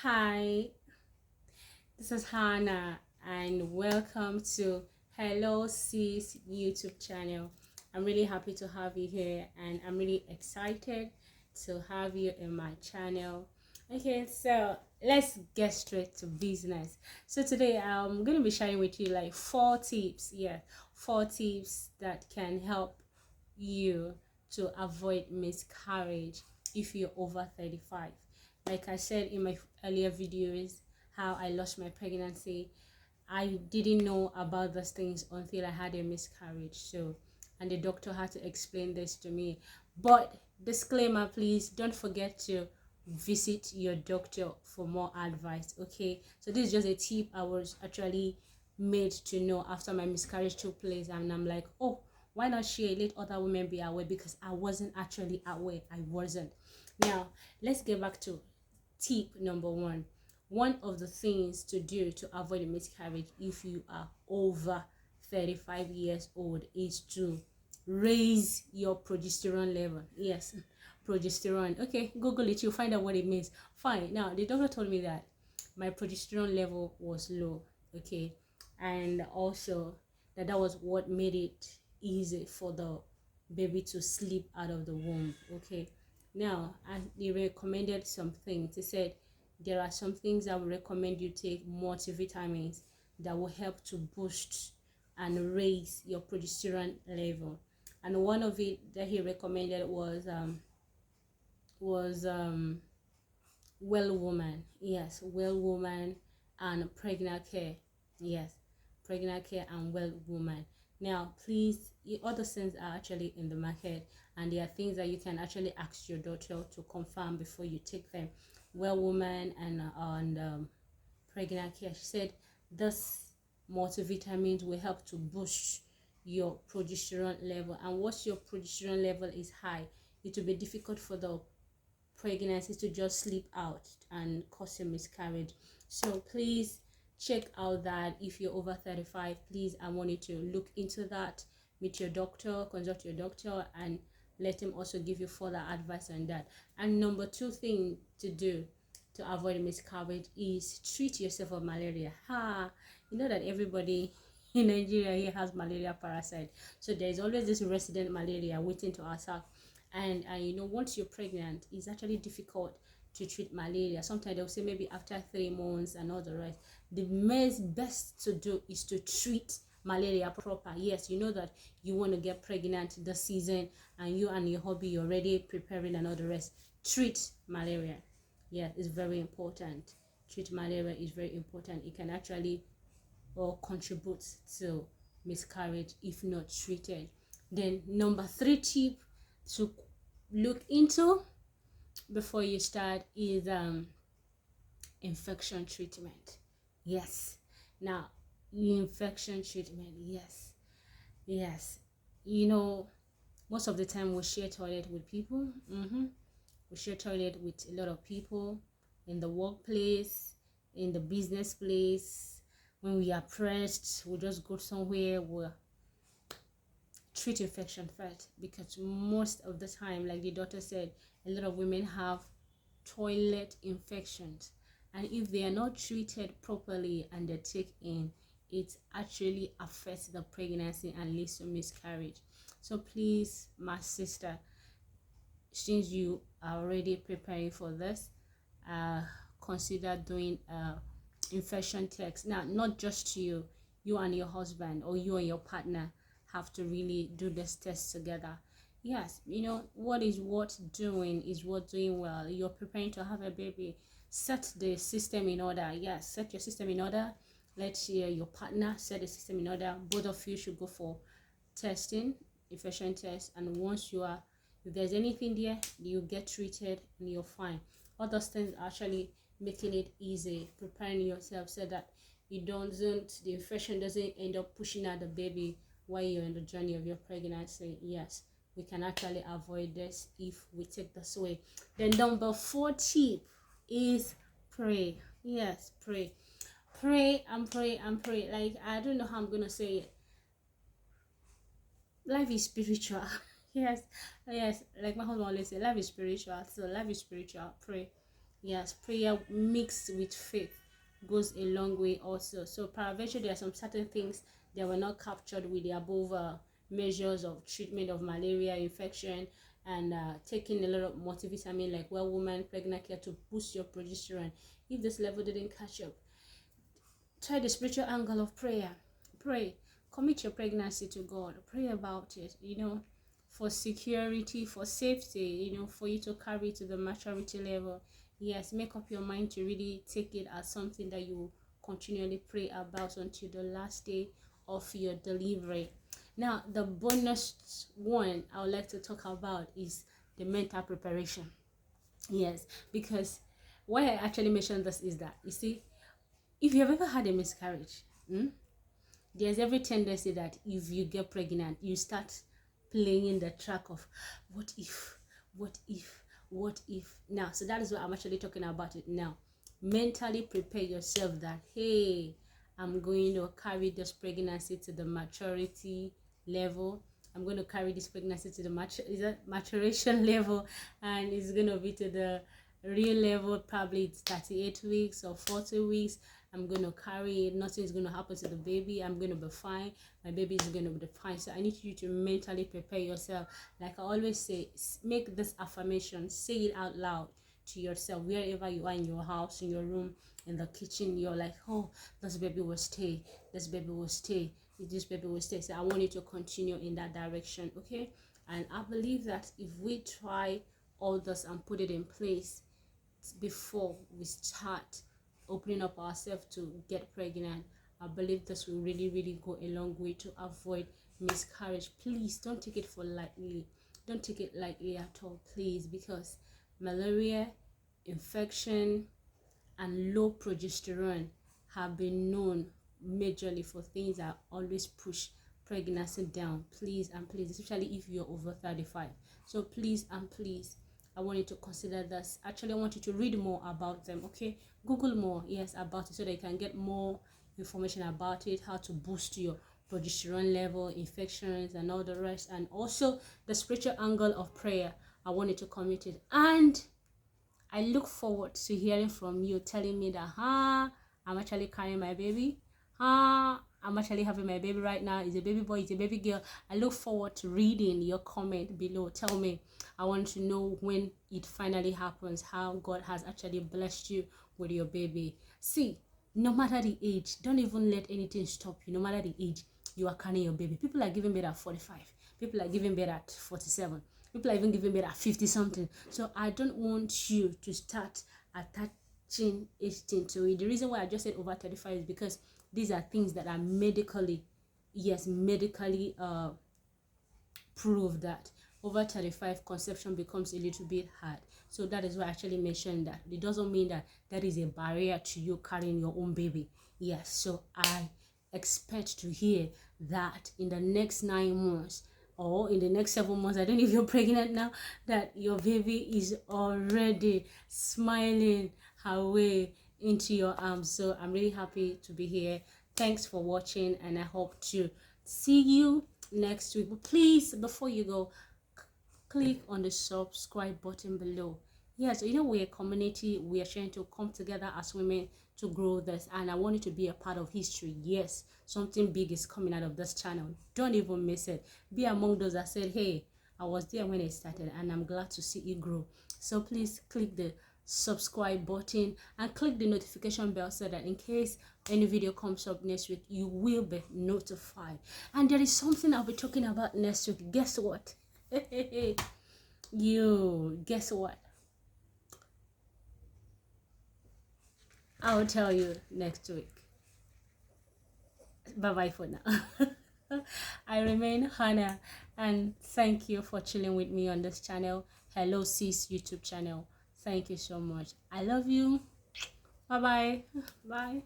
Hi, this is Hannah, and welcome to Hello Sis YouTube channel. I'm really happy to have you here, and I'm really excited to have you in my channel. Okay, so let's get straight to business. So today I'm going to be sharing with you like four tips. Yeah, four tips that can help you to avoid miscarriage if you're over 35. Like I said in my earlier videos, how I lost my pregnancy, I didn't know about those things until I had a miscarriage. So, and the doctor had to explain this to me. But disclaimer, please don't forget to visit your doctor for more advice. Okay, so this is just a tip I was actually made to know after my miscarriage took place, and I'm like, oh, why not share, let other women be aware, because I wasn't actually aware. I wasn't. Now let's get back to tip number one. One of the things to do to avoid a miscarriage if you are over 35 years old is to raise your progesterone level. Yes, progesterone. Okay, Google it, you'll find out what it means. Fine. Now the doctor told me that my progesterone level was low. Okay, and also that was what made it easy for the baby to slip out of the womb. Okay, now, and they recommended some things. They said there are some things I would recommend you take multivitamins that will help to boost and raise your progesterone level. And one of it that he recommended was well woman. Yes, well woman and pregnant care. Yes, pregnant care and well woman. Now please, other things are actually in the market, and there are things that you can actually ask your doctor to confirm before you take them. Well woman and pregnant care, she said this multivitamins will help to boost your progesterone level, and once your progesterone level is high, it will be difficult for the pregnancy to just slip out and cause a miscarriage. So please check out that. If you're over 35, please, I want you to look into that, meet your doctor, consult your doctor, and let him also give you further advice on that. And number two thing to do to avoid miscarriage is treat yourself for malaria. You know that everybody in Nigeria here has malaria parasite, so there's always this resident malaria waiting to attack. And you know, once you're pregnant, it's actually difficult to treat malaria. Sometimes they'll say maybe after 3 months and all the rest. The best to do is to treat malaria proper. Yes, you know that you want to get pregnant this season, and you and your hubby, you're already preparing and all the rest. Treat malaria. Yeah, it's very important. Treat malaria is very important. It can actually or contribute to miscarriage if not treated. Then number three tip to look into before you start is infection treatment. Yes. Now, infection treatment. Yes. You know, most of the time we share toilet with people. We share toilet with a lot of people in the workplace, in the business place. When we are pressed, we just go somewhere, we'll treat infection first, because most of the time, like the doctor said, a lot of women have toilet infections, and if they are not treated properly and they take in, it actually affects the pregnancy and leads to miscarriage. So please, my sister, since you are already preparing for this, consider doing infection tests. Now, not just you and your husband, or you and your partner have to really do this test together. Yes, you know what is worth doing is worth doing well. You're preparing to have a baby, set the system in order. Yes, set your system in order. Let's hear your partner set the system in order. Both of you should go for testing, infection test, and once you are, if there's anything there, you get treated and you're fine. All those things actually making it easy, preparing yourself so that the infection doesn't end up pushing out the baby while you're in the journey of your pregnancy. Yes, we can actually avoid this if we take this way. Then number four tip is pray. Yes, pray. Pray and pray and pray. Like, I don't know how I'm gonna say it. Life is spiritual. Yes, like my husband always say, life is spiritual. So life is spiritual. Pray. Yes, prayer mixed with faith goes a long way also. So peradventure there are some certain things that were not captured with the above measures of treatment of malaria infection, and taking a lot of multivitamin like well woman pregnant care to boost your progesterone. If this level didn't catch up, try the spiritual angle of prayer. Pray, commit your pregnancy to God, pray about it, for security, for safety, for you to carry to the maturity level. Yes, make up your mind to really take it as something that you continually pray about until the last day of your delivery. Now, the bonus one I would like to talk about is the mental preparation. Yes, because why I actually mentioned this is that, you see, if you have ever had a miscarriage, there's every tendency that if you get pregnant, you start playing the track of what if, what if, what if. Now, so that is what I'm actually talking about it now. Mentally prepare yourself that, hey, I'm going to carry this pregnancy to the maturity level. I'm going to carry this pregnancy to the maturation level, and it's going to be to the real level. Probably it's 38 weeks or 40 weeks. I'm going to carry it. Nothing is going to happen to the baby. I'm going to be fine. My baby is going to be fine. So I need you to mentally prepare yourself. Like I always say, make this affirmation. Say it out loud to yourself. Wherever you are, in your house, in your room, in the kitchen, you're like, oh, this baby will stay. This baby will stay. This baby will stay. So I want you to continue in that direction, okay? And I believe that if we try all this and put it in place before we start opening up ourselves to get pregnant, I believe this will really go a long way to avoid miscarriage. Please don't take it for lightly. Don't take it lightly at all, please, because malaria, infection, and low progesterone have been known majorly for things that always push pregnancy down. Please and please, especially if you're over 35. So please and please, I want you to consider this. Actually, I want you to read more about them, okay? Google more, yes, about it, so that you can get more information about it, how to boost your progesterone level, infections, and all the rest, and also the spiritual angle of prayer. I want you to commit it. And I look forward to hearing from you, telling me that, I'm actually carrying my baby. I'm actually having my baby right now. Is a baby boy, is a baby girl. I look forward to reading your comment below. Tell me. I want to know when it finally happens, how God has actually blessed you with your baby. See, no matter the age, don't even let anything stop you. No matter the age, you are carrying your baby. People are giving birth at 45. People are giving birth at 47. People are even giving birth at 50 something. So I don't want you to start attaching anything to it. The reason why I just said over 35 is because these are things that are medically proved that over 35 conception becomes a little bit hard. So that is why I actually mentioned that. It doesn't mean that that is a barrier to you carrying your own baby. Yes, so I expect to hear that in the next 9 months or in the next 7 months, I don't know if you're pregnant now, that your baby is already smiling her way into your arms. So I'm really happy to be here. Thanks for watching, and I hope to see you next week. But please, before you go, click on the subscribe button below. Yeah, so we're a community. We are trying to come together as women to grow this, and I want you to be a part of history. Yes, something big is coming out of this channel. Don't even miss it. Be among those that said, hey, I was there when it started, and I'm glad to see it grow. So please click the subscribe button and click the notification bell so that in case any video comes up next week, you will be notified. And there is something I'll be talking about next week. Guess what? Guess what? I'll tell you next week. Bye bye for now. I remain Hannah, and thank you for chilling with me on this channel. Hello Sis YouTube channel. Thank you so much. I love you. Bye bye. Bye.